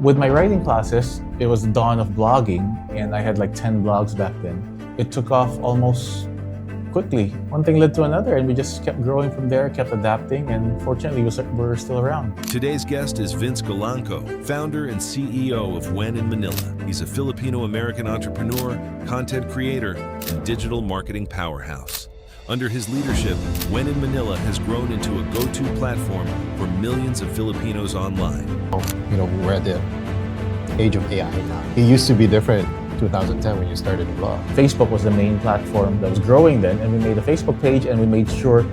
With my writing classes, it was the dawn of blogging, and I had like 10 blogs back then. It took off almost quickly. One thing led to another, and we just kept growing from there, kept adapting, and fortunately, we're still around. Today's guest is Vince Golangco, founder and CEO of Whim in Manila. He's a Filipino-American entrepreneur, content creator, and digital marketing powerhouse. Under his leadership, Whim in Manila has grown into a go-to platform for millions of Filipinos online. We're at the age of AI now. It used to be different 2010 when you started the blog. Facebook was the main platform that was growing then, and we made a Facebook page, and we made sure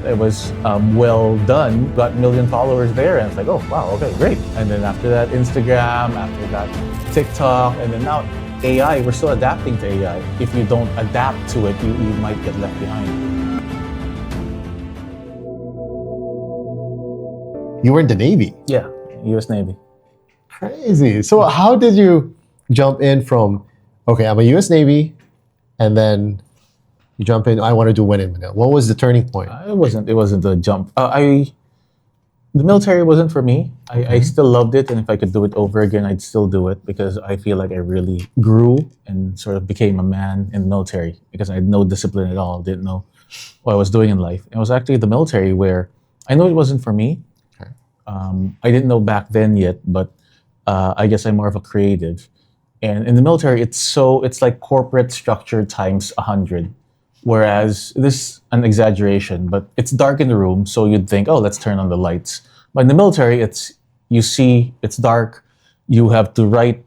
it was well done. Got 1 million followers there, and it's like, oh, wow, okay, great. And then after that, Instagram, after that, TikTok, and then now AI. We're still adapting to AI. If you don't adapt to it, you might get left behind. You were in the Navy. Yeah, US Navy. Crazy. So how did you jump in from, okay, I'm a US Navy, and then you jump in, I want to do Whim in Manila. What was the turning point? It wasn't a jump. The military wasn't for me. I still loved it, and if I could do it over again, I'd still do it because I feel like I really grew and sort of became a man in the military because I had no discipline at all, didn't know what I was doing in life. It was actually the military where I know it wasn't for me. Okay. I didn't know back then yet, but I guess I'm more of a creative. And in the military, it's like corporate structure times 100. Whereas this is an exaggeration, but it's dark in the room, so you'd think, oh, let's turn on the lights. But in the military, it's dark. You have to write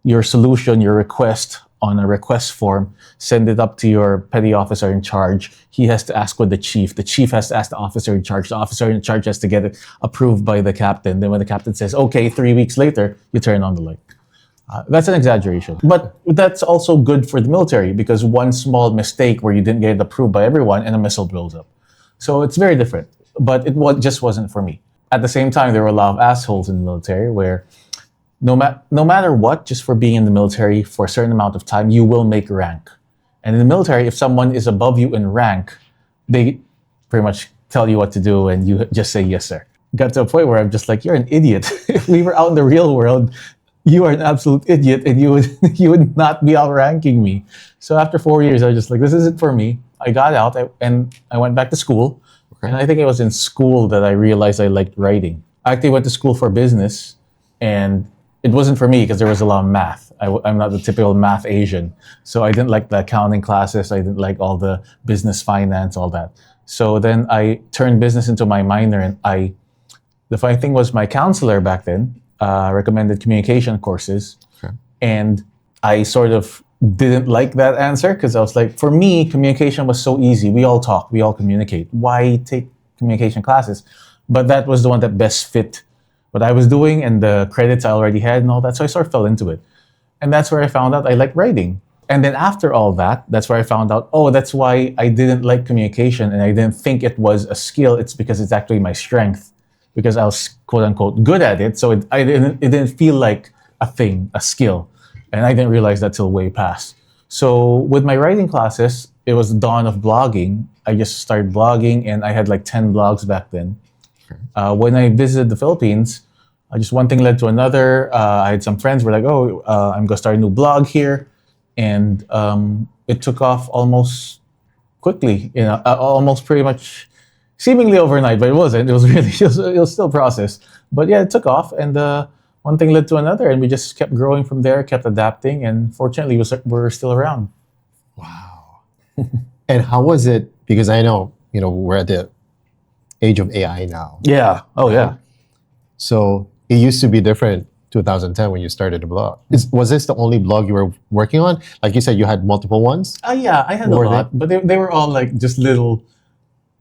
your solution, your request on a request form, send it up to your petty officer in charge. He has to ask with the chief. The chief has to ask the officer in charge. The officer in charge has to get it approved by the captain. Then when the captain says, okay, 3 weeks later, you turn on the light. That's an exaggeration. But that's also good for the military because one small mistake where you didn't get it approved by everyone and a missile blows up. So it's very different. But it just wasn't for me. At the same time, there were a lot of assholes in the military where no matter what, just for being in the military for a certain amount of time, you will make rank. And in the military, if someone is above you in rank, they pretty much tell you what to do and you just say, yes, sir. Got to a point where I'm just like, you're an idiot. If we were out in the real world, you are an absolute idiot and you would not be outranking me. So after 4 years, I was just like, this isn't for me. I got out and I went back to school. Okay. And I think it was in school that I realized I liked writing. I actually went to school for business and it wasn't for me because there was a lot of math. I'm not the typical math Asian. So I didn't like the accounting classes. I didn't like all the business finance, all that. So then I turned business into my minor and the funny thing was my counselor back then recommended communication courses. Okay. And I sort of didn't like that answer because I was like, for me, communication was so easy. We all talk, we all communicate. Why take communication classes? But that was the one that best fit what I was doing and the credits I already had and all that. So I sort of fell into it. And that's where I found out I like writing. And then after all that, that's where I found out, oh, that's why I didn't like communication and I didn't think it was a skill. It's because it's actually my strength. Because I was quote unquote good at it, so it didn't feel like a thing, a skill, and I didn't realize that till way past. So with my writing classes, it was the dawn of blogging. I just started blogging, and I had like 10 blogs back then. Okay. When I visited the Philippines, just one thing led to another. I had some friends who were like, "Oh, I'm gonna start a new blog here," and it took off almost quickly. Almost pretty much. Seemingly overnight, but it wasn't. It was still a process. But yeah, it took off, and one thing led to another, and we just kept growing from there, kept adapting, and fortunately, we're still around. Wow. And how was it? Because I know, we're at the age of AI now. Yeah. Oh, yeah. So it used to be different 2010 when you started the blog. Was this the only blog you were working on? Like you said, you had multiple ones? Yeah, I had a lot, but they were all like just little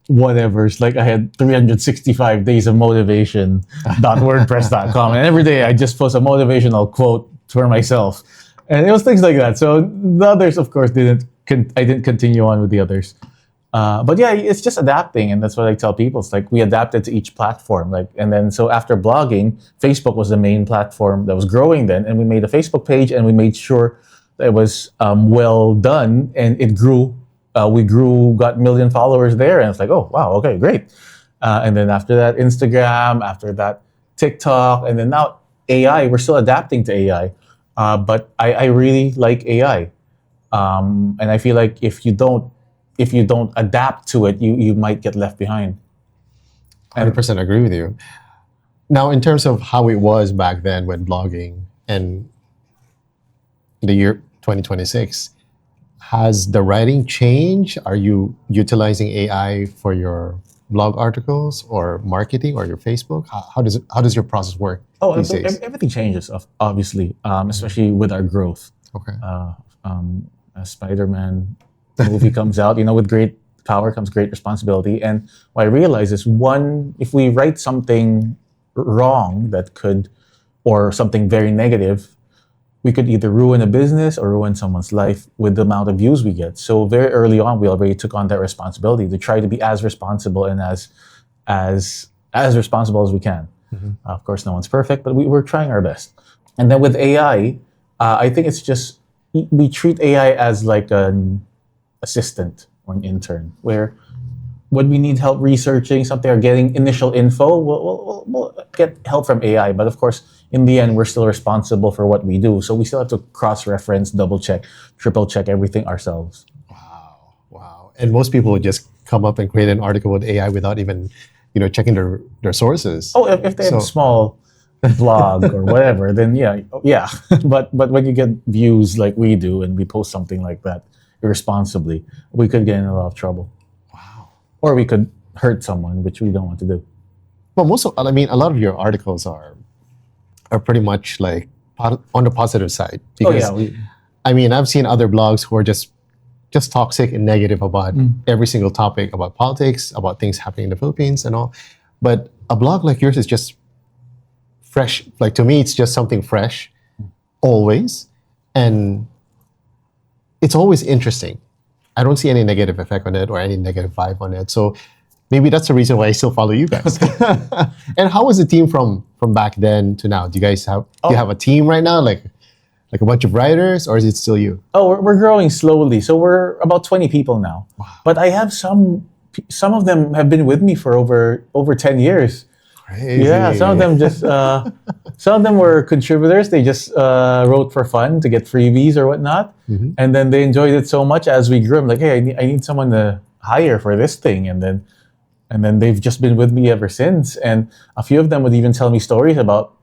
whatevers. Like I had 365 days of motivation.wordpress.com, and every day I just post a motivational quote for myself, and it was things like that. So the others, of course, I didn't continue on with the others. But yeah, it's just adapting, and that's what I tell people. It's like we adapted to each platform. And then so after blogging, Facebook was the main platform that was growing then, and we made a Facebook page, and we made sure that it was well done, and it grew. We got 1 million followers there, and it's like, oh wow, okay, great. And then after that, Instagram. After that, TikTok, and then now AI. We're still adapting to AI, but I really like AI, and I feel like if you don't adapt to it, you might get left behind. 100% agree with you. Now, in terms of how it was back then when blogging and the year 2026, has the writing changed? Are you utilizing AI for your blog articles or marketing or your Facebook? How does your process work these days? Everything changes, obviously, especially with our growth. Okay. A Spider-Man movie comes out, with great power comes great responsibility. And what I realize is, if we write something wrong or something very negative, we could either ruin a business or ruin someone's life with the amount of views we get. So very early on, we already took on that responsibility to try to be as responsible and as responsible as we can. Of course, no one's perfect, but we're trying our best. And then with AI, I think it's just we treat AI as like an assistant or an intern, where when we need help researching something or getting initial info, we'll get help from AI. But of course, in the end, we're still responsible for what we do. So we still have to cross-reference, double-check, triple-check everything ourselves. Wow. And most people would just come up and create an article with AI without even, checking their sources. Oh, if they have a small blog or whatever, then yeah. But when you get views like we do and we post something like that irresponsibly, we could get in a lot of trouble. Or we could hurt someone, which we don't want to do. Well, a lot of your articles are pretty much like on the positive side. Because, I've seen other blogs who are just toxic and negative about every single topic, about politics, about things happening in the Philippines and all. But a blog like yours is just fresh. Like, to me, it's just something fresh, always. And it's always interesting. I don't see any negative effect on it or any negative vibe on it. So maybe that's the reason why I still follow you guys. And how was the team from back then to now? Do you guys have a team right now, like a bunch of writers, or is it still you? Oh, we're growing slowly. So we're about 20 people now. Wow. But I have some of them have been with me for over 10 years. Crazy. Yeah, some of them were contributors. They just wrote for fun to get freebies or whatnot. And then they enjoyed it so much as we grew. I'm like, hey, I need someone to hire for this thing. And then they've just been with me ever since. And a few of them would even tell me stories about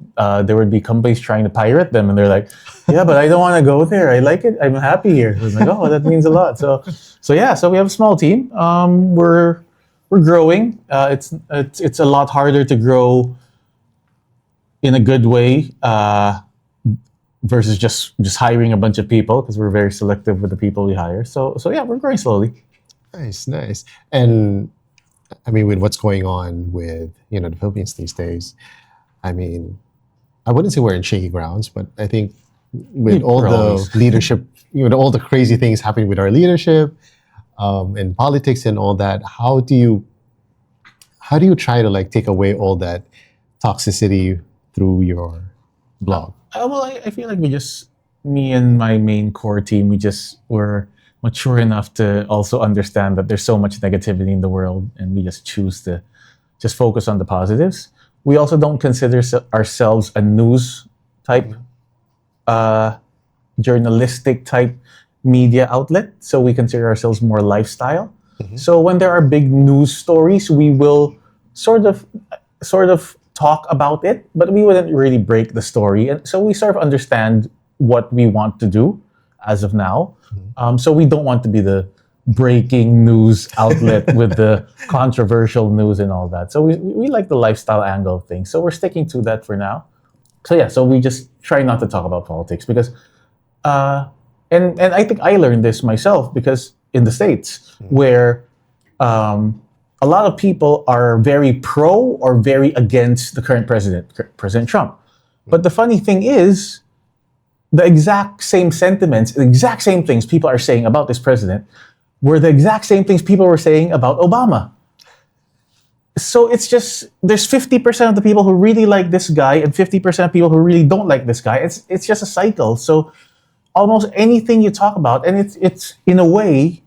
there would be companies trying to pirate them. And they're like, yeah, but I don't want to go there. I like it. I'm happy here. I was like, oh, that means a lot. So we have a small team. We're growing. It's a lot harder to grow in a good way versus just hiring a bunch of people, because we're very selective with the people we hire. So yeah, we're growing slowly. Nice. And with what's going on with the Philippines these days, I wouldn't say we're in shaky grounds, but I think with all the leadership, all the crazy things happening with our leadership, in politics and all that, how do you try to take away all that toxicity through your blog? I feel like me and my main core team, we're mature enough to also understand that there's so much negativity in the world, and we just choose to just focus on the positives. We also don't consider ourselves a news type, journalistic type media outlet. So we consider ourselves more lifestyle. So when there are big news stories, we will sort of talk about it, but we wouldn't really break the story. And so we sort of understand what we want to do as of now. So we don't want to be the breaking news outlet with the controversial news and all that. So we like the lifestyle angle of things. So we're sticking to that for now. So yeah, so we just try not to talk about politics because, and I think I learned this myself because in the States where a lot of people are very pro or very against the current president, President Trump. But the funny thing is, the exact same sentiments, the exact same things people are saying about this president were the exact same things people were saying about Obama. So it's just, there's 50% of the people who really like this guy and 50% of people who really don't like this guy. It's just a cycle. So almost anything you talk about, and it's in a way,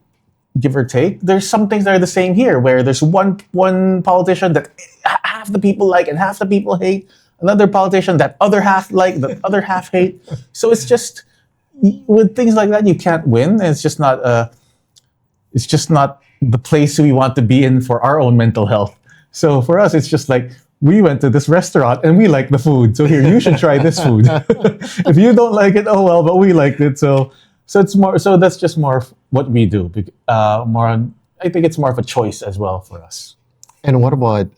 give or take, there's some things that are the same here, where there's one politician that half the people like and half the people hate, another politician that other half like, the other half hate. So it's just with things like that, you can't win. And it's just not the place we want to be in for our own mental health. So for us, it's just like, we went to this restaurant and we like the food. So here, you should try this food. If you don't like it, oh well, but we liked it. So it's more. So that's just more of what we do. I think it's more of a choice as well for us. And what about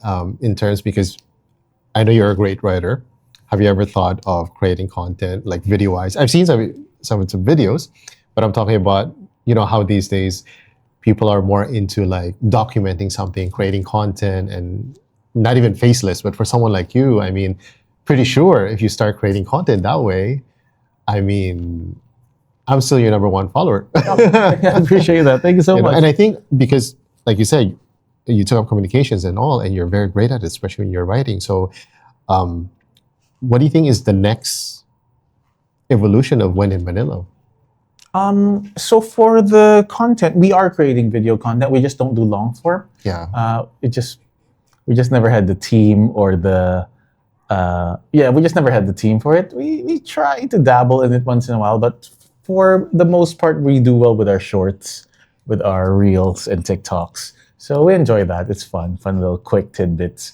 in terms, because I know you're a great writer. Have you ever thought of creating content like video-wise? I've seen some videos, but I'm talking about, how these days people are more into like documenting something, creating content, and not even faceless. But for someone like you, I mean, pretty sure if you start creating content that way, I mean, I'm still your number one follower. I appreciate that. Thank you so much. And I think because, like you said, you took up communications and all, and you're very great at it, especially when you're writing. So, what do you think is the next evolution of When in Manila? So for the content, we are creating video content. We just don't do long form. Yeah. We just never had the team or we just never had the team for it. We try to dabble in it once in a while, but for the most part, we do well with our shorts, with our reels and TikToks. So we enjoy that. It's fun little quick tidbits.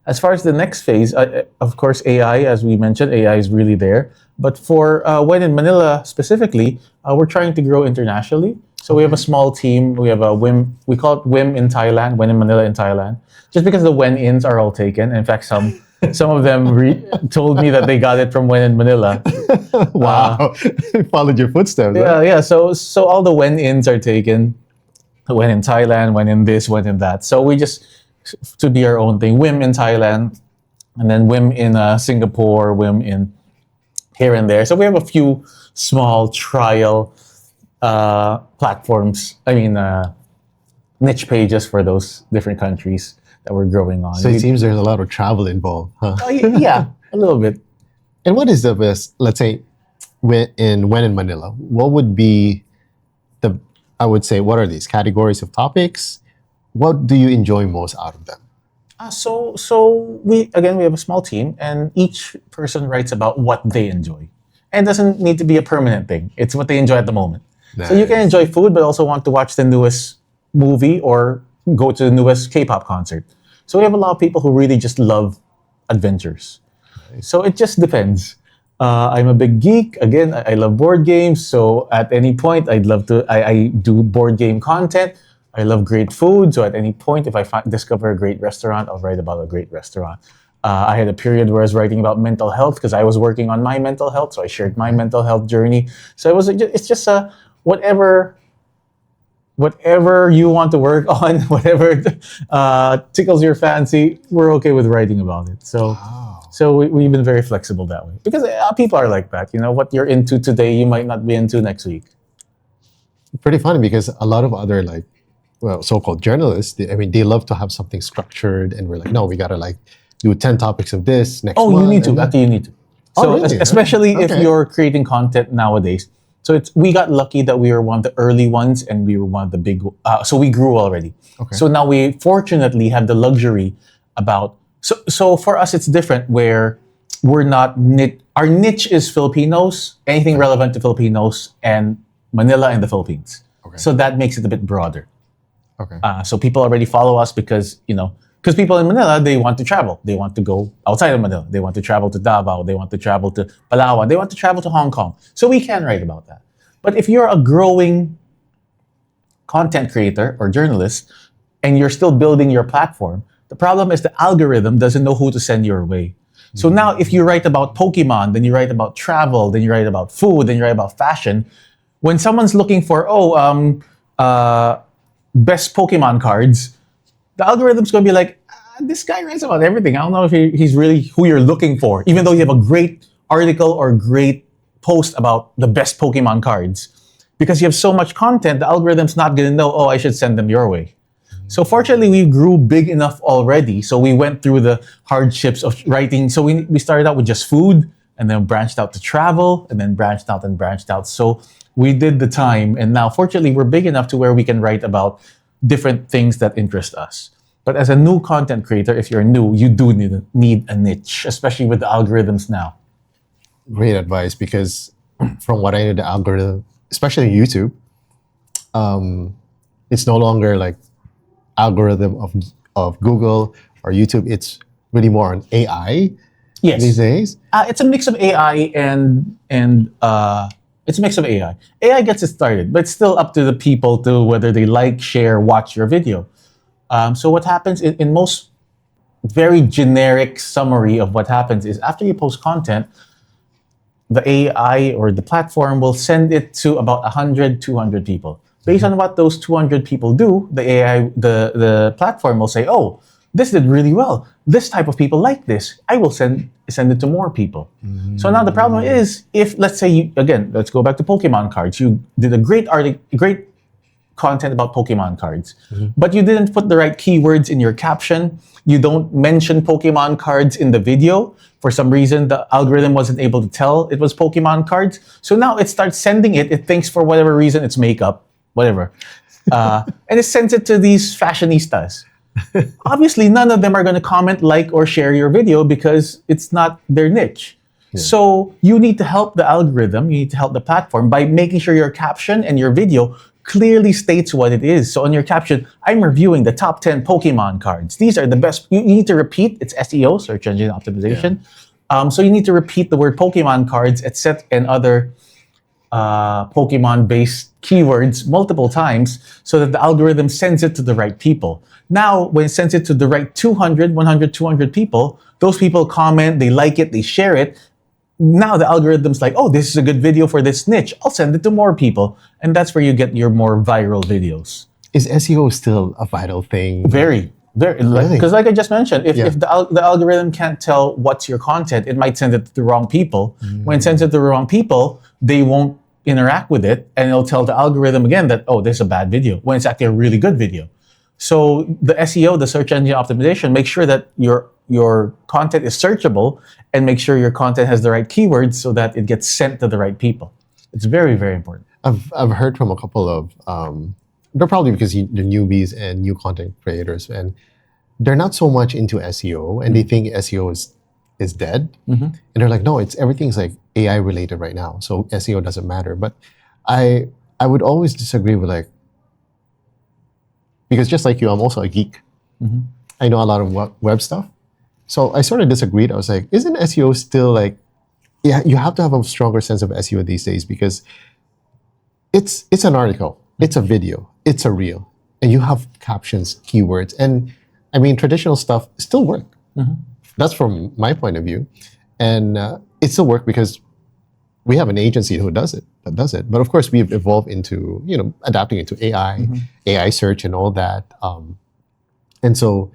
As far as the next phase, of course, AI, as we mentioned, AI is really there. But for When in Manila specifically, we're trying to grow internationally. So we have a small team. We have a Whim. We call it Whim in Thailand, When in Manila in Thailand. Just because the when-ins are all taken. In fact, some of them told me that they got it from When in Manila. Wow. Followed your footsteps. Yeah. So all the when-ins are taken. When in Thailand, when in this, when in that. So we just, to be our own thing, Whim in Thailand, and then Whim in Singapore, Whim in here and there. So we have a few small trial platforms. Niche pages for those different countries that we're growing on. So it seems there's a lot of travel involved, huh? Yeah, a little bit. And what is the best, let's say, when in Manila, what would be what are these categories of topics? What do you enjoy most out of them? So we have a small team, and each person writes about what they enjoy. And it doesn't need to be a permanent thing. It's what they enjoy at the moment. Nice. So you can enjoy food, but also want to watch the newest movie or go to the newest K-pop concert. So we have a lot of people who really just love adventures. Nice. So it just depends. I'm a big geek. Again, I love board games. So at any point, I'd love to. I do board game content. I love great food. So at any point, if I discover a great restaurant, I'll write about a great restaurant. I had a period where I was writing about mental health because I was working on my mental health. So I shared my mental health journey. So it's just whatever you want to work on, whatever tickles your fancy, we're okay with writing about it. So. Wow. So we've been very flexible that way because people are like that. What you're into today, you might not be into next week. Pretty funny because a lot of other so-called journalists, they love to have something structured, and we're like, no, we gotta do 10 topics of this next month. You need to. Actually, you need to. So really? Especially if you're creating content nowadays. So we got lucky that we were one of the early ones, and we were one of the big. So we grew already. Okay. So now we fortunately have the luxury about. So for us, it's different where we're not our niche is Filipinos, anything relevant to Filipinos, and Manila and the Philippines. Okay. So that makes it a bit broader. Okay. So people already follow us because people in Manila, they want to travel. They want to go outside of Manila. They want to travel to Davao. They want to travel to Palawan. They want to travel to Hong Kong. So we can write about that. But if you're a growing content creator or journalist and you're still building your platform, the problem is the algorithm doesn't know who to send your way. So now if you write about Pokemon, then you write about travel, then you write about food, then you write about fashion, when someone's looking for, best Pokemon cards, the algorithm's going to be like, this guy writes about everything. I don't know if he's really who you're looking for, even though you have a great article or great post about the best Pokemon cards. Because you have so much content, the algorithm's not going to know, I should send them your way. So fortunately, we grew big enough already. So we went through the hardships of writing. So we started out with just food, and then branched out to travel, and then branched out. So we did the time. And now, fortunately, we're big enough to where we can write about different things that interest us. But as a new content creator, if you're new, you do need a niche, especially with the algorithms now. Great advice, because from what I know, the algorithm, especially YouTube, it's no longer like algorithm of Google or YouTube. It's really more on AI these days. It's a mix of AI and it's a mix of AI. AI gets it started, but it's still up to the people to whether they like, share, watch your video. So what happens in most very generic summary of what happens is after you post content, the AI or the platform will send it to about 100, 200 people. Based on what those 200 people do, the AI, the platform will say, oh, this did really well. This type of people like this. I will send it to more people. So now the problem is, if let's say let's go back to Pokemon cards. You did a great content about Pokemon cards, but you didn't put the right keywords in your caption. You don't mention Pokemon cards in the video. For some reason, the algorithm wasn't able to tell it was Pokemon cards. So now it starts sending it. It thinks for whatever reason it's makeup, whatever. And it sends it to these fashionistas. Obviously, none of them are going to comment, like, or share your video because it's not their niche. Yeah. So you need to help the algorithm, you need to help the platform by making sure your caption and your video clearly states what it is. So on your caption, I'm reviewing the top 10 Pokemon cards. These are the best. You need to repeat, it's SEO, search engine optimization. Yeah. So you need to repeat the word Pokemon cards, etc., and other Pokemon-based keywords multiple times so that the algorithm sends it to the right people. Now, when it sends it to the right 200, 100, 200 people, those people comment, they like it, they share it. Now the algorithm's like, oh, this is a good video for this niche. I'll send it to more people. And that's where you get your more viral videos. Is SEO still a vital thing? Very. Because like I just mentioned, if the algorithm can't tell what's your content, it might send it to the wrong people. When it sends it to the wrong people, they won't interact with it. And it'll tell the algorithm again that, oh, this is a bad video, when it's actually a really good video. So the SEO, the search engine optimization, make sure that your content is searchable and make sure your content has the right keywords so that it gets sent to the right people. It's very, very important. I've heard from a couple of, they're probably because they're newbies and new content creators, and they're not so much into SEO, and they think SEO is dead. And they're like, no, everything's like AI related right now, so SEO doesn't matter. But I would always disagree with, like, because just like you, I'm also a geek. I know a lot of web stuff. So I sort of disagreed. I was like, isn't SEO still like, yeah, you have to have a stronger sense of SEO these days, because it's an article, it's a video, it's a reel, and you have captions, keywords. And I mean, traditional stuff still work. That's from my point of view. And it still work because we have an agency that does it. But of course, we've evolved into, adapting it to AI, AI search and all that. And so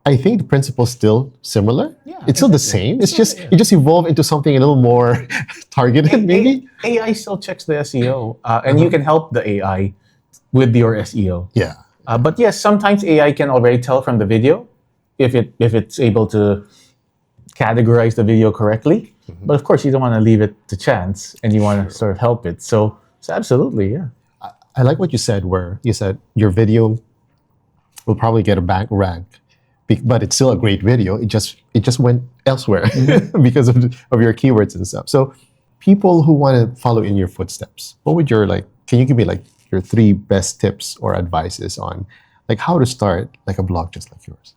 I think the principle's still similar. Yeah, it's still the same. It's just it just evolved into something a little more targeted, maybe. AI still checks the SEO, and you can help the AI with your SEO. Yeah. But yes, sometimes AI can already tell from the video if it's able to categorize the video correctly. But of course, you don't want to leave it to chance, and you want to sort of help it. So absolutely, yeah. I like what you said, where you said your video will probably get a back rank, but it's still a great video. It just went elsewhere because of your keywords and stuff. So people who want to follow in your footsteps, what would can you give me like your 3 best tips or advices on like how to start like a blog just like yours?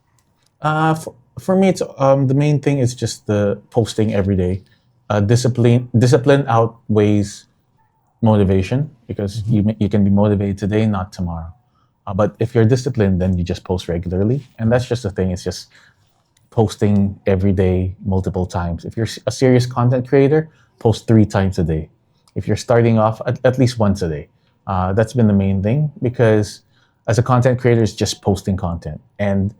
For me, it's the main thing is just the posting every day. Discipline outweighs motivation, because you can be motivated today, not tomorrow. But if you're disciplined, then you just post regularly. And that's just the thing. It's just posting every day, multiple times. If you're a serious content creator, post 3 times a day. If you're starting off, at least once a day. That's been the main thing, because as a content creator, it's just posting content. And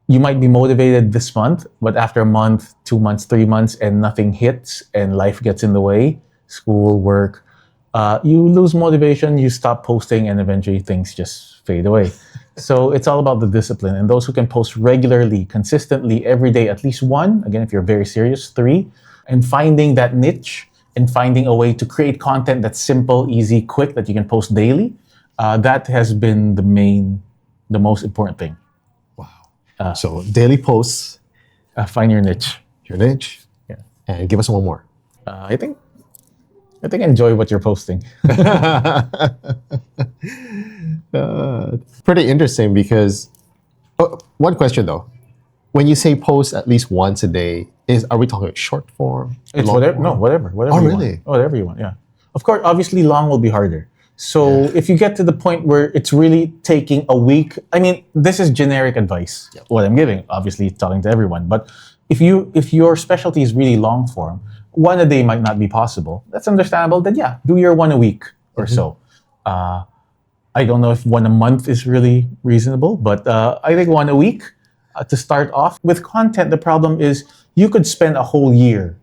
you might be motivated this month, but after a month, 2 months, 3 months, and nothing hits and life gets in the way, school, work, you lose motivation, you stop posting, and eventually things just fade away. So it's all about the discipline. And those who can post regularly, consistently, every day, at least 1, again, if you're very serious, 3, and finding that niche and finding a way to create content that's simple, easy, quick, that you can post daily, that has been the most important thing. So daily posts, Find your niche. your niche, Yeah. and give us one more. I think enjoy what you're posting. Pretty interesting because one question though, when you say post at least once a day, are we talking short form? It's long whatever. form? No, whatever. Oh, you really? Want. Whatever you want. Yeah. Of course, obviously, long will be harder. So if you get to the point where it's really taking a week, I mean, this is generic advice. What I'm giving, obviously, talking to everyone. But if your specialty is really long form, one a day might not be possible. That's understandable. Then yeah, do your one a week or so. I don't know if one a month is really reasonable, but I think one a week to start off. With content, the problem is you could spend a whole year,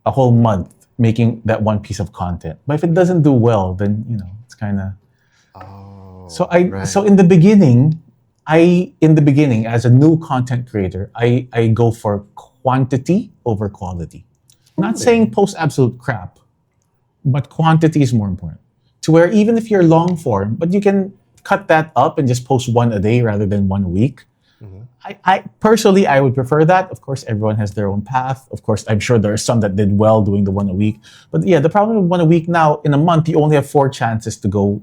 a whole month making that one piece of content. But if it doesn't do well, then it's kind of. So in the beginning, as a new content creator, I go for quantity over quality. Not saying post absolute crap, but quantity is more important. To where even if you're long form, but you can cut that up and just post one a day rather than one a week. I personally, I would prefer that. Of course, everyone has their own path. Of course, I'm sure there are some that did well doing the one a week. But yeah, the problem with one a week now, in a month, you only have 4 chances to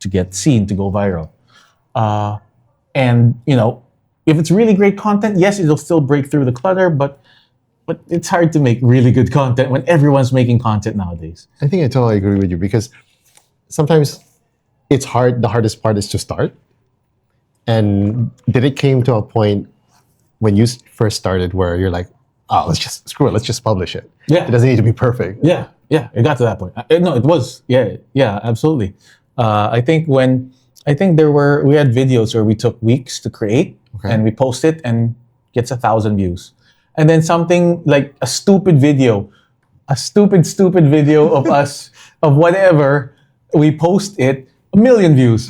get seen, to go viral. And if it's really great content, yes, it'll still break through the clutter, but it's hard to make really good content when everyone's making content nowadays. I think I totally agree with you because sometimes it's hard. The hardest part is to start. And did it came to a point when you first started where you're like, oh, let's just publish it. Yeah. It doesn't need to be perfect. Yeah, it got to that point. No, it was. Yeah, absolutely. I think we had videos where we took weeks to create and we post it and gets 1,000 views. And then something like a stupid video of us, of whatever, we post it, 1 million views.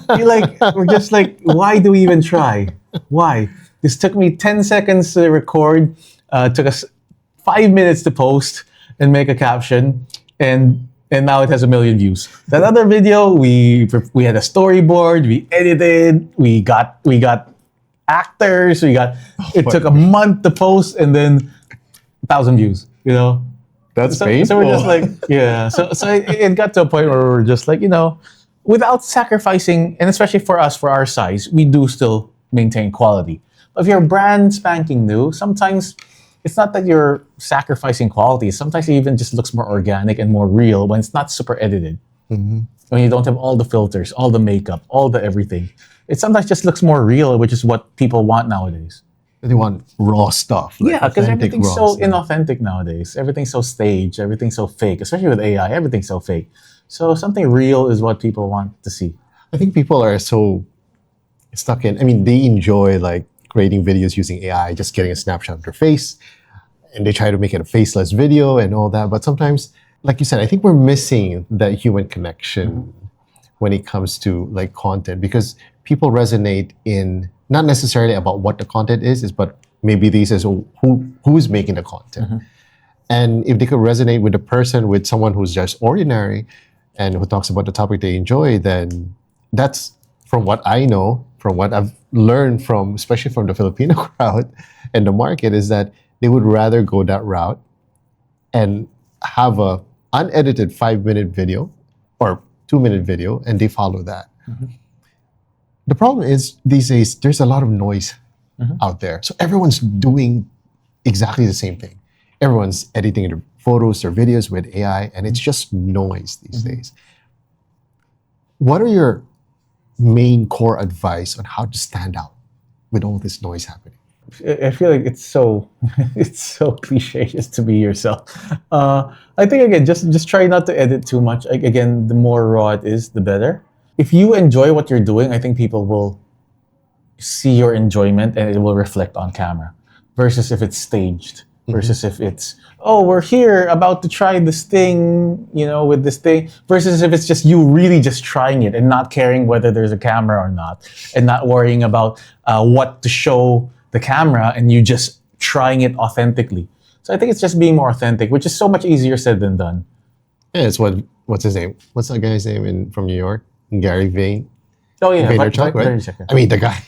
We're just like, why do we even try? Why? This took me 10 seconds to record, took us 5 minutes to post and make a caption, and now it has 1 million views. That other video, we had a storyboard, we edited, we got actors, it took a month to post, and then 1,000 views. That's painful. So we're just like, yeah. So it got to a point where we're just like, without sacrificing, and especially for us, for our size, we do still maintain quality. But if you're brand spanking new, sometimes it's not that you're sacrificing quality. Sometimes it even just looks more organic and more real when it's not super edited. When you don't have all the filters, all the makeup, all the everything. It sometimes just looks more real, which is what people want nowadays. They want raw stuff. Yeah, because everything's so inauthentic nowadays. Everything's so staged. Everything's so fake. Especially with AI, everything's so fake. So something real is what people want to see. I think people are so stuck in. I mean, they enjoy creating videos using AI, just getting a snapshot of their face, and they try to make it a faceless video and all that. But sometimes, like you said, I think we're missing that human connection when it comes to content, because people resonate in not necessarily about what the content is, but maybe these is who's making the content. And if they could resonate with the person, with someone who's just ordinary and who talks about the topic they enjoy, then that's, from what I know, from what I've learned from, especially from the Filipino crowd and the market, is that they would rather go that route and have a unedited 5-minute video or 2-minute video, and they follow that. The problem is these days there's a lot of noise out there. So everyone's doing exactly the same thing. Everyone's editing their photos or videos with AI, and it's just noise these days. What are your main core advice on how to stand out with all this noise happening? I feel like it's so cliche just to be yourself. I think again, just try not to edit too much. Again, the more raw it is, the better. If you enjoy what you're doing, I think people will see your enjoyment and it will reflect on camera. Versus if it's staged. Versus if it's, we're here about to try this thing, with this thing. Versus if it's just you really just trying it and not caring whether there's a camera or not. And not worrying about what to show the camera, and you just trying it authentically. So I think it's just being more authentic, which is so much easier said than done. Yeah, it's what's his name? What's that guy's name from New York? Gary Vaynerchuk, right? Vaynerchuk. I mean, the guy.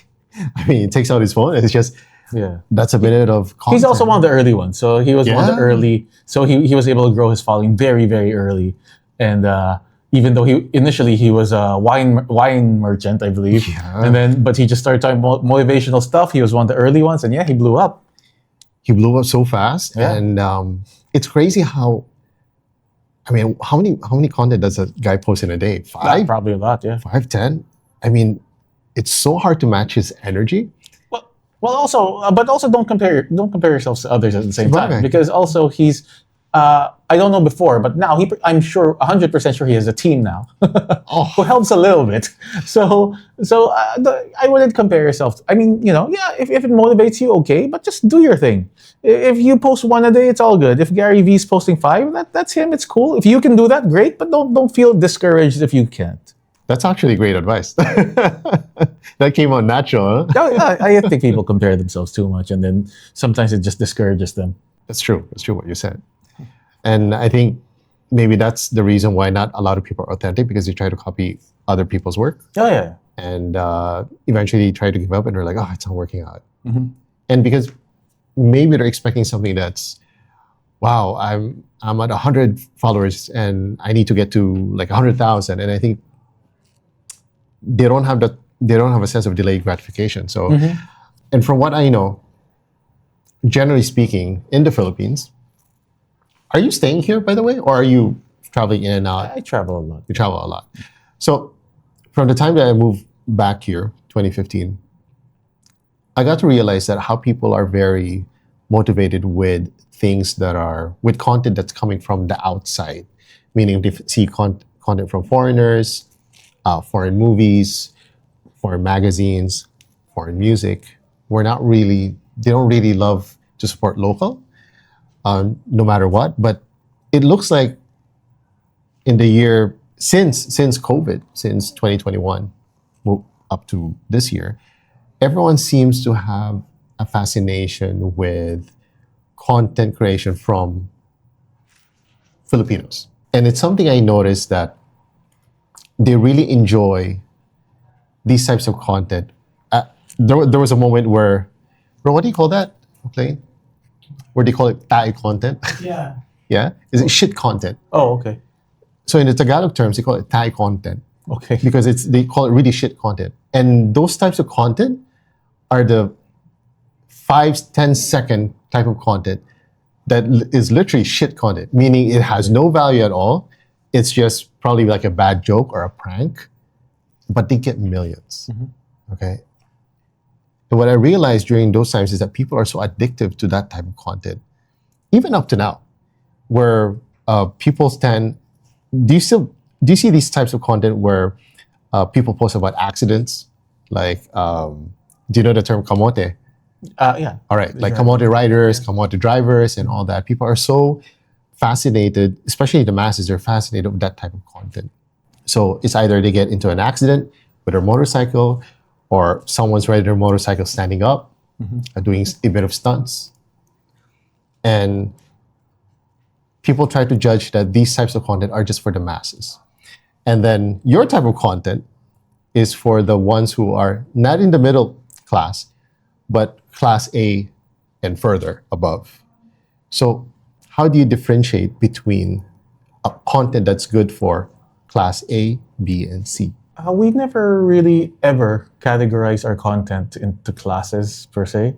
I mean, he takes out his phone. It's just Yeah. that's a minute of content. He's also one of the early ones. So he was one of the Yeah. early. So he was able to grow his following very, very early. And even though he was a wine merchant, I believe. Yeah. But he just started talking motivational stuff. He was one of the early ones. And yeah, he blew up. He blew up so fast, Yeah. and it's crazy how. I mean, how many content does a guy post in a day? Five, Probably a lot, yeah. 10. I mean, it's so hard to match his energy. Well, also, but also don't compare yourselves to others at the same time, Right. because also he's. I don't know before, but now I'm sure 100% sure he has a team now, who helps a little bit. So I wouldn't compare yourself. I mean, yeah, if it motivates you, okay, but just do your thing. If you post one a day, it's all good. If Gary V's posting 5, that's him. It's cool. If you can do that, great. But don't feel discouraged if you can't. That's actually great advice. That came out natural. Huh? I think people compare themselves too much, and then sometimes it just discourages them. That's true. That's true what you said. And I think maybe that's the reason why not a lot of people are authentic, because they try to copy other people's work Oh yeah. and eventually try to give up, and they're like, oh, it's not working out. Mhm. And because maybe they're expecting something that's, wow, I'm at 100 followers and I need to get to like 100,000. And I think they don't have a sense of delayed gratification. So, and from what I know, generally speaking, in the Philippines, are you staying here, by the way, or are you traveling in and out? I travel a lot. You travel a lot. So from the time that I moved back here, 2015, I got to realize that how people are very motivated with with content that's coming from the outside, meaning they see content from foreigners, foreign movies, foreign magazines, foreign music. They don't really love to support local, no matter what. But it looks like in the year since COVID, since 2021, up to this year, everyone seems to have a fascination with content creation from Filipinos. And it's something I noticed that they really enjoy these types of content. There was a moment where, bro, what do you call that? Plain? Where they call it tae content? Yeah. Yeah? Is it shit content? Oh, okay. So in the Tagalog terms, they call it tae content Okay. because they call it really shit content. And those types of content are the 5-10 second type of content that is literally shit content, meaning it has no value at all. It's just probably like a bad joke or a prank, but they get millions. Okay. And what I realized during those times is that people are so addictive to that type of content, even up to now, where people stand. Do you see these types of content where people post about accidents? Like, do you know the term kamote? Yeah. All right, like kamote riders, kamote drivers, and all that. People are so fascinated, especially the masses, they're fascinated with that type of content. So it's either they get into an accident with their motorcycle, or someone's riding their motorcycle standing up, doing a bit of stunts. And people try to judge that these types of content are just for the masses. And then your type of content is for the ones who are not in the middle class, but class A and further above. So how do you differentiate between a content that's good for class A, B, and C? We never really ever categorize our content into classes per se.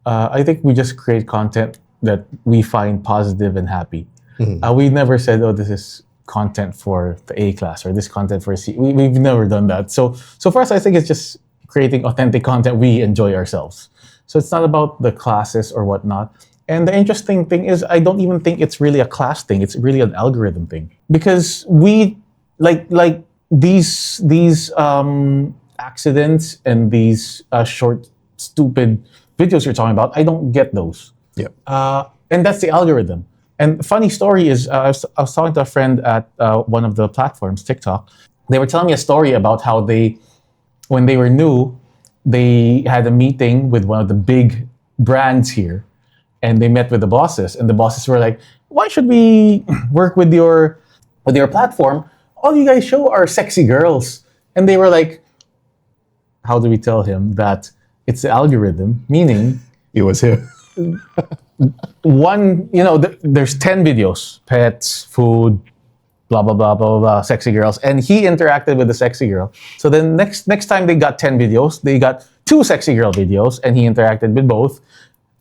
I think we just create content that we find positive and happy. We never said, oh, this is content for the A class or this content for C. We've never done that. So for us, I think it's just creating authentic content we enjoy ourselves. So it's not about the classes or whatnot. And the interesting thing is, I don't even think it's really a class thing. It's really an algorithm thing, because we like these accidents and these short, stupid videos you're talking about. I don't get those. Yeah. And that's the algorithm. And funny story is, I was talking to a friend at one of the platforms, TikTok. They were telling me a story about how when they were new, they had a meeting with one of the big brands here, and they met with the bosses. And the bosses were like, "Why should we work with your platform? All you guys show are sexy girls." And they were like, "How do we tell him that It's the algorithm, meaning It was him. there's 10 videos, pets, food, blah, blah, blah, blah, blah, blah, sexy girls. And he interacted with the sexy girl. So then next time they got 10 videos, they got 2 sexy girl videos, and he interacted with both.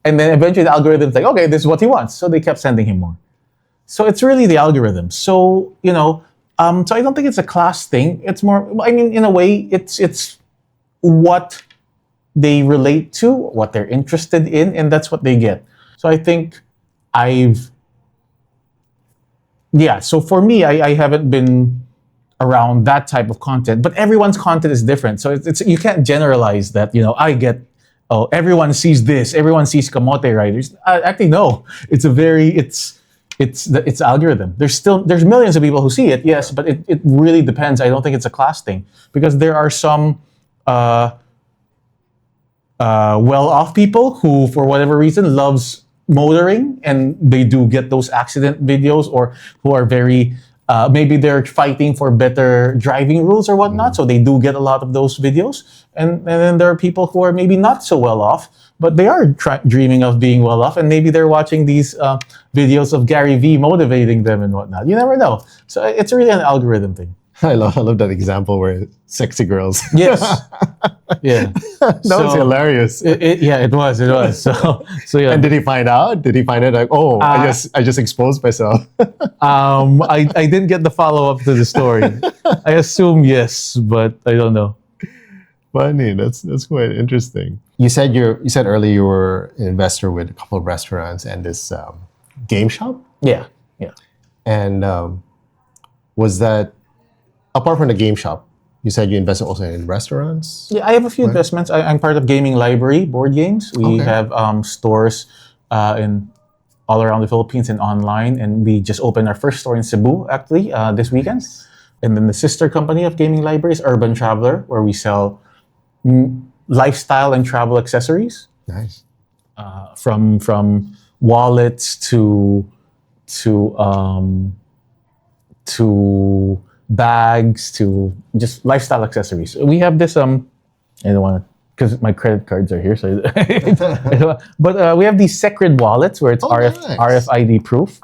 And then eventually the algorithm's like, okay, this is what he wants. So they kept sending him more. So it's really the algorithm. So, so I don't think it's a class thing. It's more, in a way, it's what they relate to, what they're interested in, and that's what they get. So I think so for me, I haven't been around that type of content, but everyone's content is different. So it's you can't generalize that, I get, everyone sees this, everyone sees kamote riders. Actually, no, it's algorithm. There's millions of people who see it, yes, but it really depends. I don't think it's a class thing, because there are some well-off people who, for whatever reason, loves motoring, and they do get those accident videos, or who are very maybe they're fighting for better driving rules or whatnot, so they do get a lot of those videos. And then there are people who are maybe not so well off, but they are dreaming of being well off, and maybe they're watching these videos of Gary Vee motivating them and whatnot. You never know. So it's really an algorithm thing. I love that example where sexy girls. Yes. Yeah. That was hilarious. It was. So yeah. And did he find out? Did he find out like, I just exposed myself? I didn't get the follow-up to the story. I assume yes, but I don't know. Funny. That's quite interesting. You said earlier you were an investor with a couple of restaurants and this game shop? Yeah. And was that, apart from the game shop, you said you invested also in restaurants? Yeah, I have a few investments. I'm part of Gaming Library, board games. We have stores in all around the Philippines and online, and we just opened our first store in Cebu, actually, this weekend. And then the sister company of Gaming Library is Urban Traveler, where we sell lifestyle and travel accessories. Nice. From wallets to bags to just lifestyle accessories. We have this I don't want to, because my credit cards are here, so but we have these Secret wallets where it's nice. RFID proof,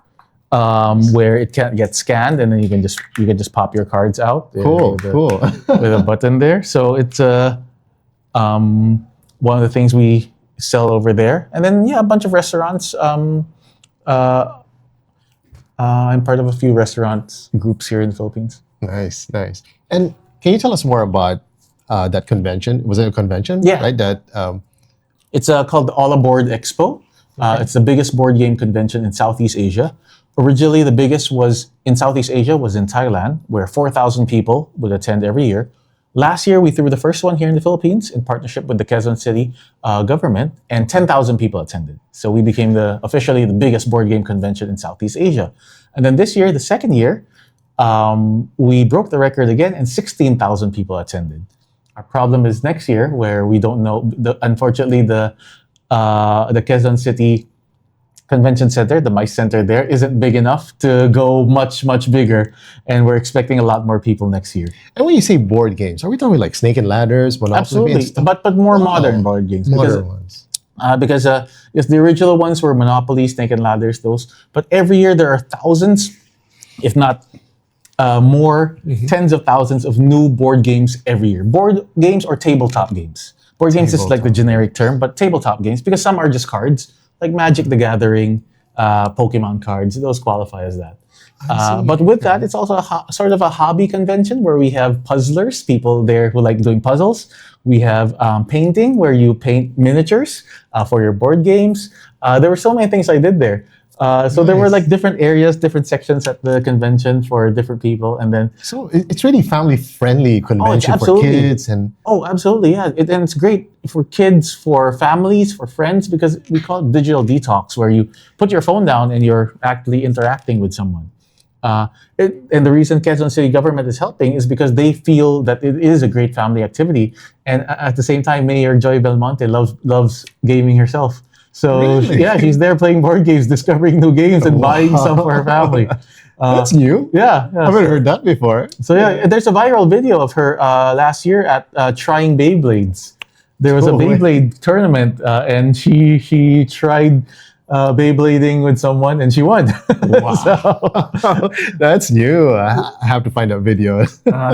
where it can't get scanned, and then you can just pop your cards out. Cool. With a button there. So it's one of the things we sell over there. And then a bunch of restaurants. I'm part of a few restaurant groups here in the Philippines. Nice. And can you tell us more about that convention? Was it a convention? Yeah. Right. It's called the All Aboard Expo. It's the biggest board game convention in Southeast Asia. Originally, the biggest was in Southeast Asia was in Thailand, where 4,000 people would attend every year. Last year, we threw the first one here in the Philippines in partnership with the Quezon City government, and 10,000 people attended. So we became officially the biggest board game convention in Southeast Asia. And then this year, the second year, we broke the record again, and 16,000 people attended. Our problem is next year, where we don't know. Unfortunately, the Quezon City Convention Center, the MICE Center there, isn't big enough to go much, much bigger. And we're expecting a lot more people next year. And when you say board games, are we talking like Snake and Ladders, Monopoly? Absolutely, but more modern board games. Modern ones. Because yes, the original ones were Monopoly, Snake and Ladders, those. But every year there are thousands, if not more, tens of thousands of new board games every year. Board games or tabletop games. Board games is like the generic term, but tabletop games, because some are just cards, like Magic the Gathering, Pokemon cards, those qualify as that. But with that, it's also sort of a hobby convention where we have puzzlers, people there who like doing puzzles. We have painting, where you paint miniatures for your board games. There were so many things I did there. So there were like different areas, different sections at the convention for different people, and then so it's really family-friendly convention for kids and absolutely, yeah. And it's great for kids, for families, for friends, because we call it digital detox, where you put your phone down and you're actually interacting with someone. And the reason Quezon City government is helping is because they feel that it is a great family activity, and at the same time, Mayor Joy Belmonte loves gaming herself. So really? Yeah, she's there playing board games, discovering new games, and buying some for her family. That's new. Yeah. I haven't heard that before. So yeah, there's a viral video of her last year at trying Beyblades. there was a Oh, wait. Beyblade tournament, and she tried Beyblading with someone, and she won. Wow. That's new. I have to find that video.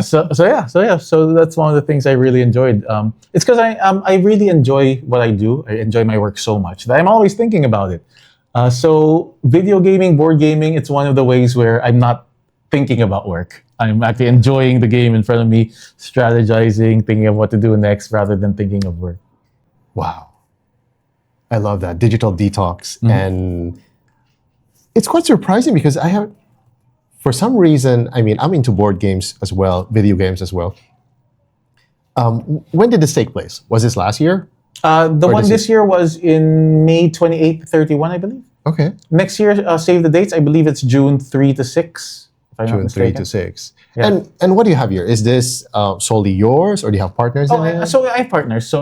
So that's one of the things I really enjoyed. It's because I really enjoy what I do. I enjoy my work so much that I'm always thinking about it. So video gaming, board gaming, it's one of the ways where I'm not thinking about work. I'm actually enjoying the game in front of me, strategizing, thinking of what to do next rather than thinking of work. Wow. I love that. Digital detox. Mm-hmm. And it's quite surprising because for some reason, I mean, I'm into board games as well, video games as well. When did this take place? Was this last year? The one this year was in May 28th, 31, I believe. Okay. Next year, save the dates. I believe it's June 3 to 6. If I'm not June 3 mistaken. to 6. Yeah. And what do you have here? Is this solely yours or do you have partners in it? So I have partners. So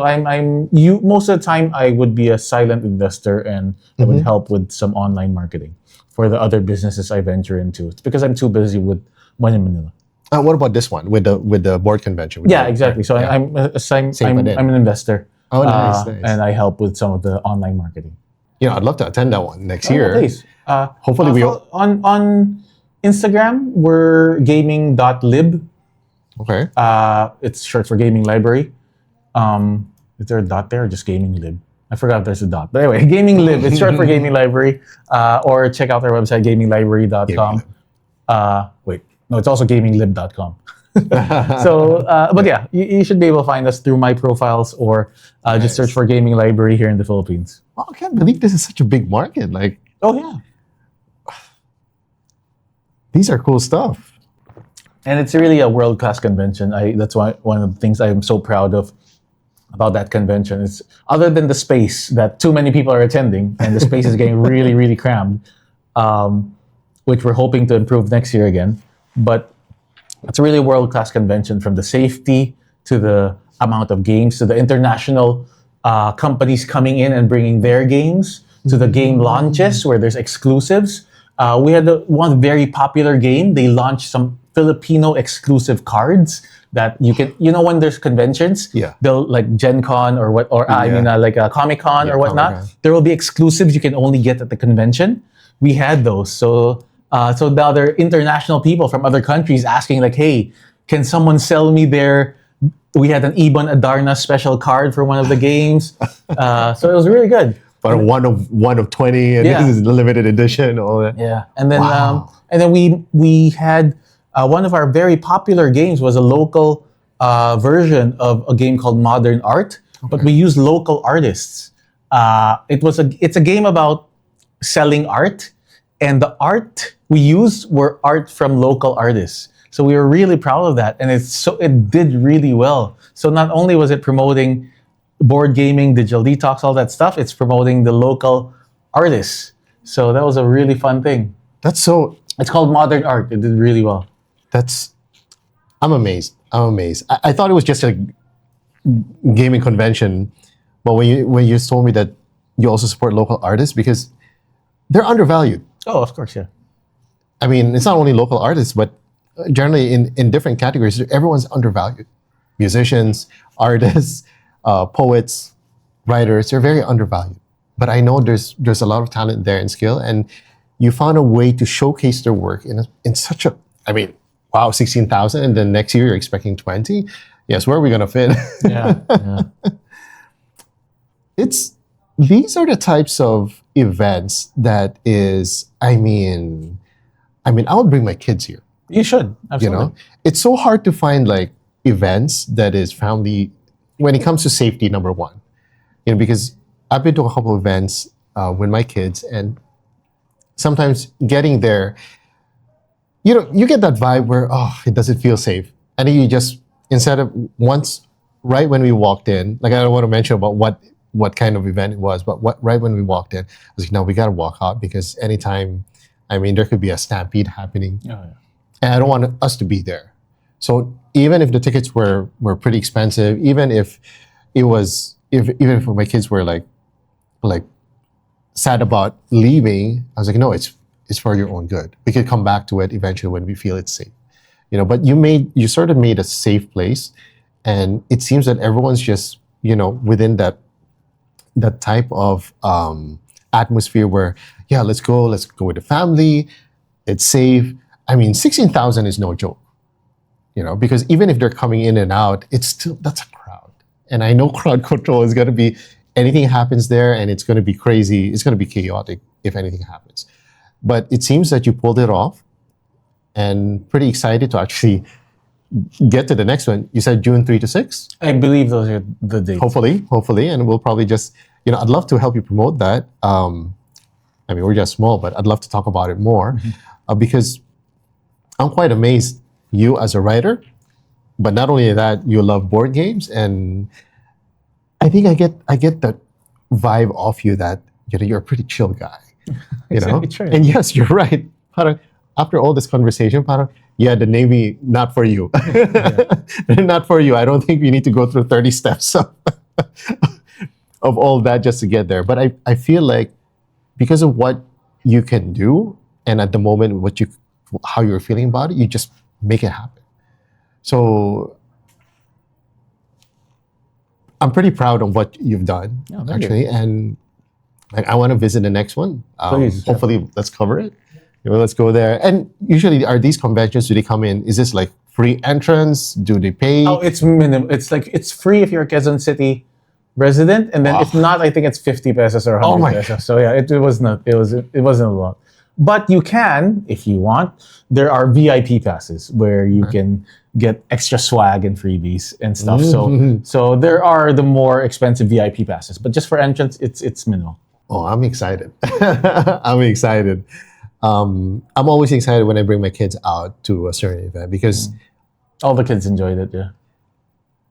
most of the time I would be a silent investor and I would help with some online marketing for the other businesses I venture into. It's because I'm too busy with one in Manila. What about this one with the board convention? Yeah, exactly. So Yeah. I'm idea. an investor. Oh, nice. And I help with some of the online marketing. I'd love to attend that one next year. Please. Hopefully we on Instagram we're gaming.lib. Okay. It's short for gaming library. Is there a dot there or just gaming lib? I forgot if there's a dot. But anyway, gaming lib. It's short for gaming library. Or check out our website, gaminglibrary.com. Wait, no, it's also gaminglib.com. So, but yeah, you should be able to find us through my profiles or just search for gaming library here in the Philippines. Oh, I can't believe this is such a big market. Like, Oh yeah. these are cool stuff. And it's really a world-class convention. That's why one of the things I'm so proud of about that convention is, other than the space that too many people are attending, and the space is getting really, really crammed, which we're hoping to improve next year again. But it's really a world-class convention, from the safety to the amount of games to the international companies coming in and bringing their games to the game launches where there's exclusives. We had one very popular game. They launched some Filipino exclusive cards that you can, when there's conventions, Yeah. they'll like Gen Con or like a Comic Con or whatnot. Comic-Con. There will be exclusives you can only get at the convention. We had those. So now there are international people from other countries asking like, hey, can someone sell me their, we had an Ibon Adarna special card for one of the games. So it was really good. But one of 20, and Yeah. this is the limited edition, all that. Yeah, and then Wow. we had one of our very popular games was a local version of a game called Modern Art, but we used local artists. It's a game about selling art, and the art we used were art from local artists. So we were really proud of that, and it did really well. So not only was it promoting board gaming, digital detox, all that stuff, it's promoting the local artists. So that was a really fun thing. It's called Modern Art. It did really well. I'm amazed. I thought it was just a gaming convention, but when you told me that you also support local artists, because they're undervalued. Oh, of course, yeah. I mean, it's not only local artists, but generally in different categories, everyone's undervalued. Musicians, artists, poets, writers, they're very undervalued. But I know there's a lot of talent there and skill, and you found a way to showcase their work in such a, I mean, wow, 16,000, and then next year you're expecting 20. Yes, where are we gonna fit? Yeah. These are the types of events that is, I mean, I would bring my kids here. You should, absolutely. It's so hard to find like events that is family, when it comes to safety, number one. Because I've been to a couple of events with my kids, and sometimes getting there, you get that vibe where, it doesn't feel safe. And then you just, right when we walked in, like I don't want to mention about what kind of event it was, but right when we walked in, I was like, no, we got to walk out, because anytime, there could be a stampede happening. Oh, yeah. And I don't want us to be there. So even if the tickets were pretty expensive, even if my kids were like sad about leaving, I was like, no, it's for your own good. We could come back to it eventually when we feel it's safe. But you sort of made a safe place, and it seems that everyone's just within that type of atmosphere where, yeah, let's go with the family, it's safe. I mean, 16,000 is no joke, because even if they're coming in and out, that's a crowd. And I know crowd control is going to be, anything happens there and it's going to be crazy. It's going to be chaotic if anything happens. But it seems that you pulled it off, and pretty excited to actually get to the next one. You said June 3 to 6? I believe those are the dates. Hopefully. And we'll probably just, I'd love to help you promote that. I mean, we're just small, but I'd love to talk about it more because I'm quite amazed you as a writer, but not only that, you love board games. And I think I get that vibe off you that, you're a pretty chill guy, Exactly. And yes, you're right. Parang, after all this conversation, the Navy, not for you. Not for you. I don't think we need to go through 30 steps of all that just to get there. But I feel like because of what you can do, and at the moment how you're feeling about it, you just make it happen. So I'm pretty proud of what you've done, actually. And I want to visit the next one. Please, hopefully, let's cover it. Let's go there. And usually, are these conventions, do they come in? Is this like free entrance? Do they pay? Oh, it's minimum. It's free if you're a Quezon City resident, and then if not, I think it's 50 pesos or 100 pesos. So yeah, it wasn't a lot. But you can, if you want, there are VIP passes where you can get extra swag and freebies and stuff. So there are the more expensive VIP passes, but just for entrance, it's minimal. Oh, I'm excited. I'm excited. I'm always excited when I bring my kids out to a certain event because all the kids enjoyed it. Yeah.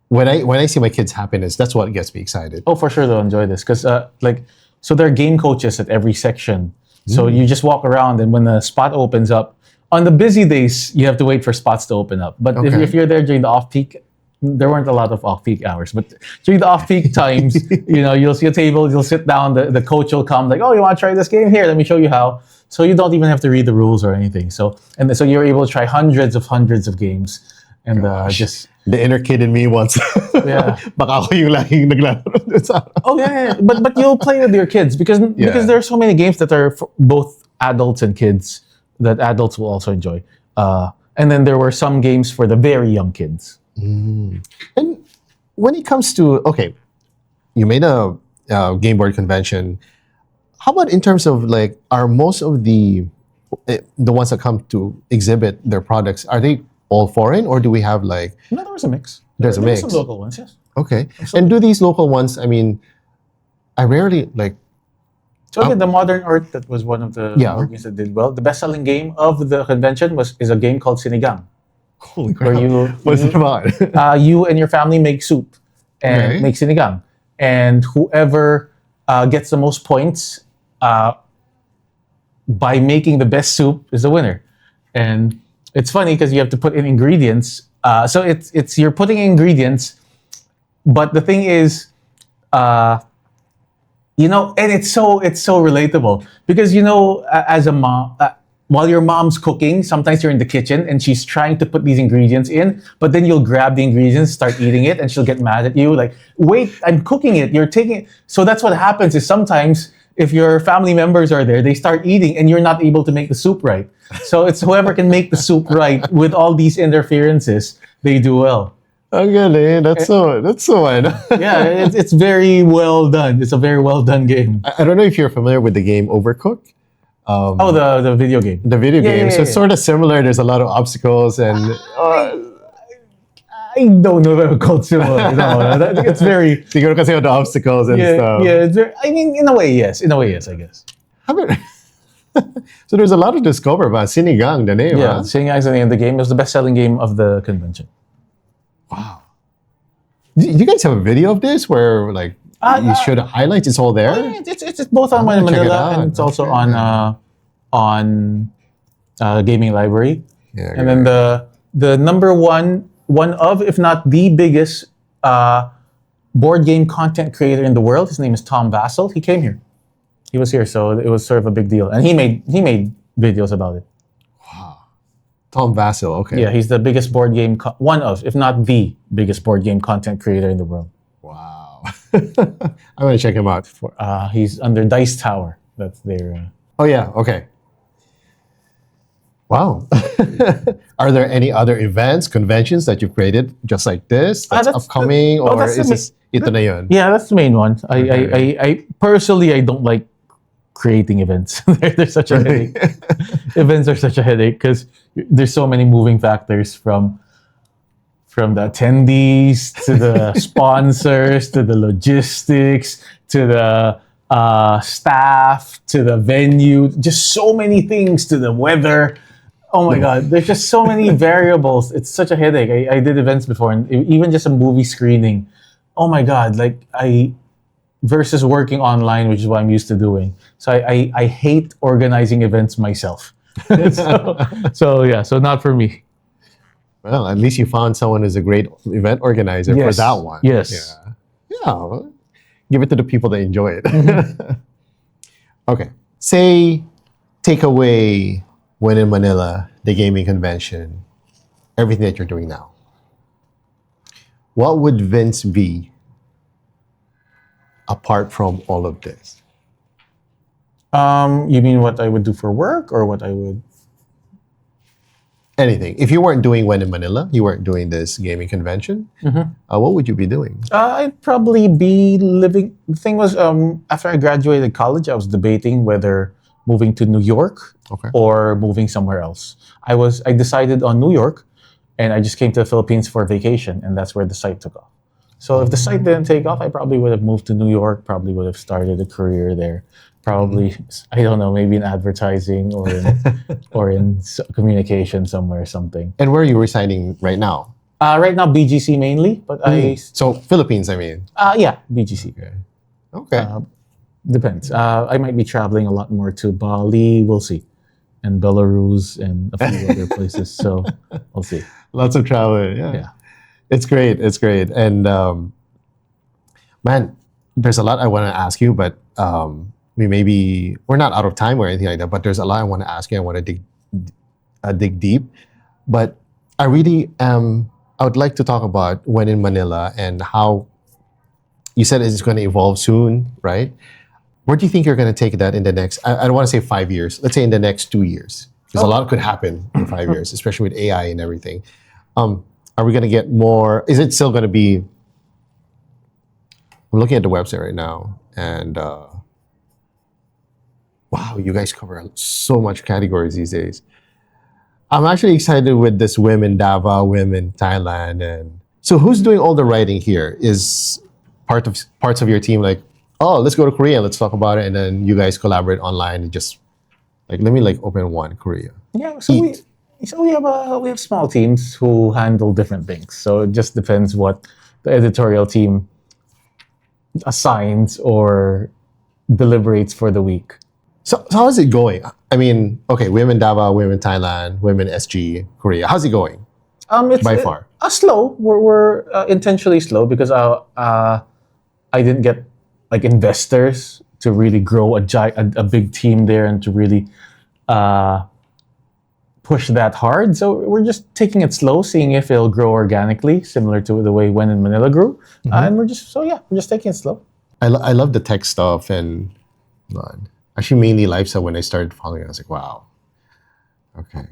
When I see my kids' happiness, that's what gets me excited. Oh, for sure they'll enjoy this because so there are game coaches at every section. So you just walk around, and when the spot opens up, on the busy days you have to wait for spots to open up. But if you're there during the off-peak, there weren't a lot of off-peak hours. But during the off-peak times, you'll see a table, you'll sit down, the coach will come like, oh, you want to try this game? Here, let me show you how. So you don't even have to read the rules or anything. So you're able to try hundreds of games. And just the inner kid in me wants. Yeah. Baka ako yung laging naglalaro. Oh yeah. But you'll play with your kids because there are so many games that are for both adults and kids that adults will also enjoy. And then there were some games for the very young kids. And when it comes to you made a game board convention. How about in terms of are most of the ones that come to exhibit their products, are they all foreign, or do we have No, there was a mix. There's a mix. Some local ones, yes. Okay. And do these local ones, I mean, I rarely So the modern art, that was one of the board games that did well. The best-selling game of the convention is a game called Sinigang. Holy crap. What's it about? You and your family make soup and make sinigang. And whoever gets the most points by making the best soup is the winner. And it's funny because you have to put in ingredients. So it's you're putting in ingredients, but the thing is, and it's so relatable because as a mom, while your mom's cooking, sometimes you're in the kitchen and she's trying to put these ingredients in, but then you'll grab the ingredients, start eating it, and she'll get mad at you like, wait, I'm cooking it. You're taking it. So that's what happens is sometimes if your family members are there, they start eating and you're not able to make the soup right. So it's whoever can make the soup right with all these interferences, they do well. Okay, that's so Yeah, it's very well done. It's a very well done game. I don't know if you're familiar with the game Overcooked. The video game. The video game. So it's sort of similar. There's a lot of obstacles and. I don't know if I would call it similar. No, it's very. Siguro kasi the obstacles and stuff. Yeah, it's very. I mean, in a way, yes. I guess. So there's a lot to discover about Sinigang, the name. Yeah, Sinigang is the name of the game. It was the best-selling game of the convention. Wow. Do you guys have a video of this where you show the highlights? It's all there. Yeah, it's both on When in Manila and it's also on Gaming Library. Yeah. And then the number one of, if not the biggest board game content creator in the world. His name is Tom Vassell. He came here. He was here, so it was sort of a big deal. And he made videos about it. Wow. Tom Vassell, okay. Yeah, he's the biggest board game, one of, if not the biggest board game content creator in the world. Wow. I'm gonna check him out. He's under Dice Tower. That's their. Oh yeah, okay. Wow. Are there any other events, conventions that you've created just like this that's upcoming, or that's is this ito na yun? Yeah, that's the main one. I personally I don't like creating events. They're such a headache. Events are such a headache because there's so many moving factors from the attendees to the sponsors to the logistics to the staff to the venue. Just so many things, to the weather. Oh my God, there's just so many variables. It's such a headache. I did events before, and even just a movie screening. Oh my God, versus working online, which is what I'm used to doing. So I hate organizing events myself. So not for me. Well, at least you found someone who's a great event organizer for that one. Yes. Yeah. Well, give it to the people that enjoy it. Okay. Say, take away When in Manila, the gaming convention, everything that you're doing now. What would Vince be apart from all of this? You mean what I would do for work, or what I would? Anything. If you weren't doing When in Manila, you weren't doing this gaming convention, what would you be doing? I'd probably be living. The thing was, after I graduated college, I was debating whether moving to New York or moving somewhere else. I decided on New York, and I just came to the Philippines for vacation, and that's where the site took off. So if the site didn't take off, I probably would have moved to New York, probably would have started a career there. Probably, I don't know, maybe in advertising or in communication somewhere or something. And where are you residing right now? Right now, BGC mainly, but So Philippines, I mean. Yeah, BGC. Okay. Depends. I might be traveling a lot more to Bali. We'll see, and Belarus and a few other places. So we'll see. Lots of travel. Yeah. It's great. It's great. And man, there's a lot I want to ask you, but we're not out of time or anything like that. But there's a lot I want to ask you. I want to dig deep. But I really I would like to talk about When in Manila and how you said it's going to evolve soon, right? Where do you think you're going to take that in the next, I don't want to say 5 years, let's say in the next 2 years? Because a lot could happen in 5 years, especially with AI and everything. Are we going to get more, is it still going to be, I'm looking at the website right now, and wow, you guys cover so much categories these days. I'm actually excited with this Whim in Davao, Whim in Thailand. And so who's doing all the writing here? Is parts of your team like, oh, let's go to Korea, let's talk about it, and then you guys collaborate online and just let me open one Korea. Yeah, so we have small teams who handle different things. So it just depends what the editorial team assigns or deliberates for the week. So how is it going? I mean, okay, Whim in Davao, Whim in Thailand, Whim in SG, Korea. How's it going? By far. Slow. We're intentionally slow because I didn't get investors to really grow a big team there and to really push that hard. So we're just taking it slow, seeing if it'll grow organically, similar to the way When in Manila grew. And we're just taking it slow. I love the tech stuff, and actually mainly lifestyle. When I started following, I was like, wow. Okay,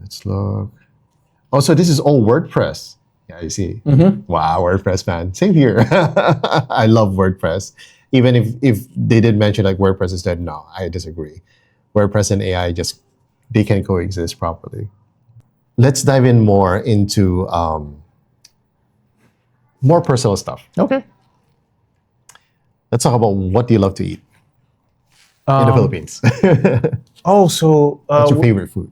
let's look. Oh, so this is all WordPress. Yeah, you see. Wow, WordPress, man. Same here. I love WordPress. Even if they did mention WordPress is dead, no, I disagree. WordPress and AI they can coexist properly. Let's dive in more into more personal stuff. Okay. Let's talk about what do you love to eat in the Philippines. What's your favorite food?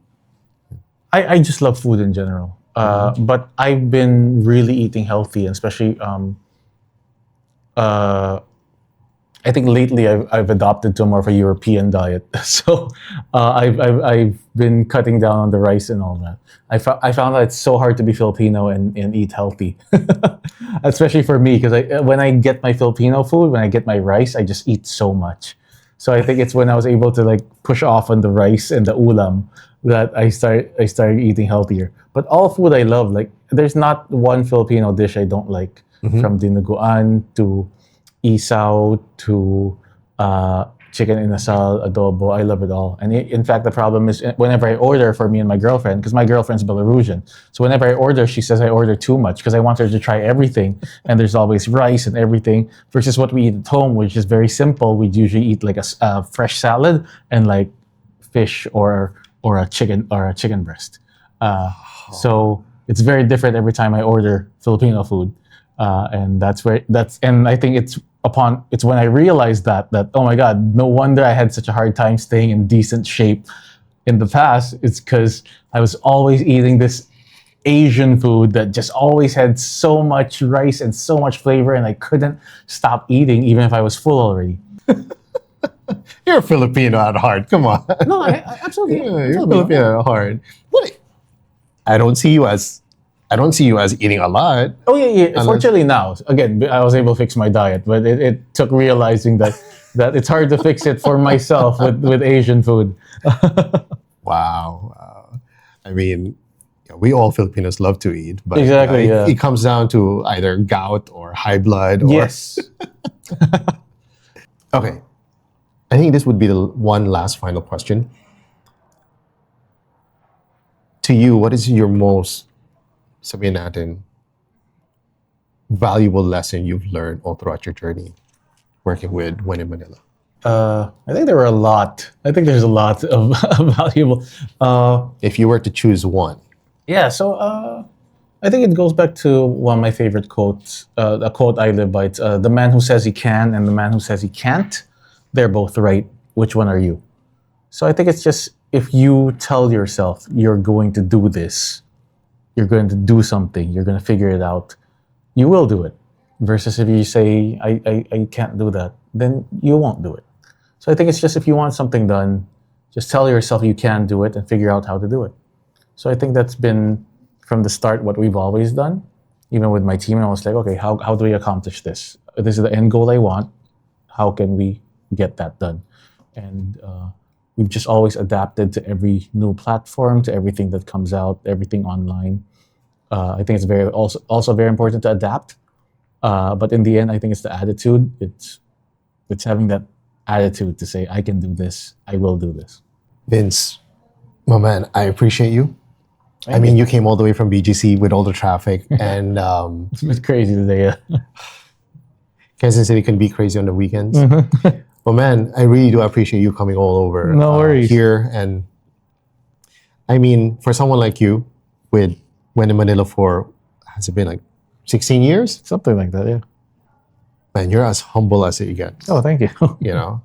I just love food in general. But I've been really eating healthy, and especially I think lately I've adopted to more of a European diet. So I've been cutting down on the rice and all that. I found that it's so hard to be Filipino and eat healthy, especially for me, because when I get my Filipino food, when I get my rice, I just eat so much. So I think it's when I was able to push off on the rice and the ulam that I started eating healthier. But all food I love. There's not one Filipino dish I don't like, from dinuguan to isaw to chicken inasal, adobo. I love it all. And in fact, the problem is whenever I order for me and my girlfriend, because my girlfriend's Belarusian, so whenever I order, she says I order too much because I want her to try everything. And there's always rice and everything versus what we eat at home, which is very simple. We'd usually eat like a fresh salad and like fish or a chicken breast. So it's very different every time I order Filipino food, and I think it's when I realized that oh my god, no wonder I had such a hard time staying in decent shape in the past. It's because I was always eating this Asian food that just always had so much rice and so much flavor, and I couldn't stop eating even if I was full already. You're a Filipino at heart. Come on. No, I absolutely. Yeah, you're absolutely. Filipino at heart. But I don't see you as eating a lot. Oh yeah. Fortunately now, again, I was able to fix my diet, but it took realizing that it's hard to fix it for myself with Asian food. Wow. I mean, we all Filipinos love to eat, but Exactly, it comes down to either gout or high blood. Or... Yes. Okay. I think this would be the one last final question. To you, what is your most, sabihin natin, valuable lesson you've learned all throughout your journey working with When in Manila? I think there were a lot. I think there's a lot of valuable. If you were to choose one. Yeah, so I think it goes back to one of my favorite quotes, a quote I live by. It's, the man who says he can and the man who says he can't, they're both right. Which one are you? So I think it's just, if you tell yourself you're going to do this, you're going to do something, you're going to figure it out, you will do it. Versus if you say, I can't do that, then you won't do it. So I think it's just, if you want something done, just tell yourself you can do it and figure out how to do it. So I think that's been, from the start, what we've always done. Even with my team, I was like, okay, how do we accomplish this? This is the end goal I want. How can we get that done? And we've just always adapted to every new platform, to everything that comes out, everything online. I think it's also very important to adapt. But in the end, I think it's the attitude. It's having that attitude to say, I can do this, I will do this. Vince, my man, I appreciate you. You came all the way from BGC with all the traffic, and it's been crazy today. Kansas City can be crazy on the weekends. But man, I really do appreciate you coming all over No worries. here. And I mean, for someone like you, with When in Manila for, has it been like 16 years? Something like that, yeah. Man, you're as humble as it gets. Oh, thank you. You know,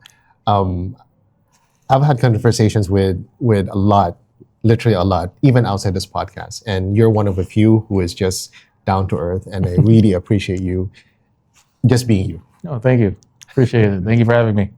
I've had conversations with a lot, literally a lot, even outside this podcast. And you're one of a few who is just down to earth. And I really appreciate you just being you. Oh, thank you. Appreciate it. Thank you for having me.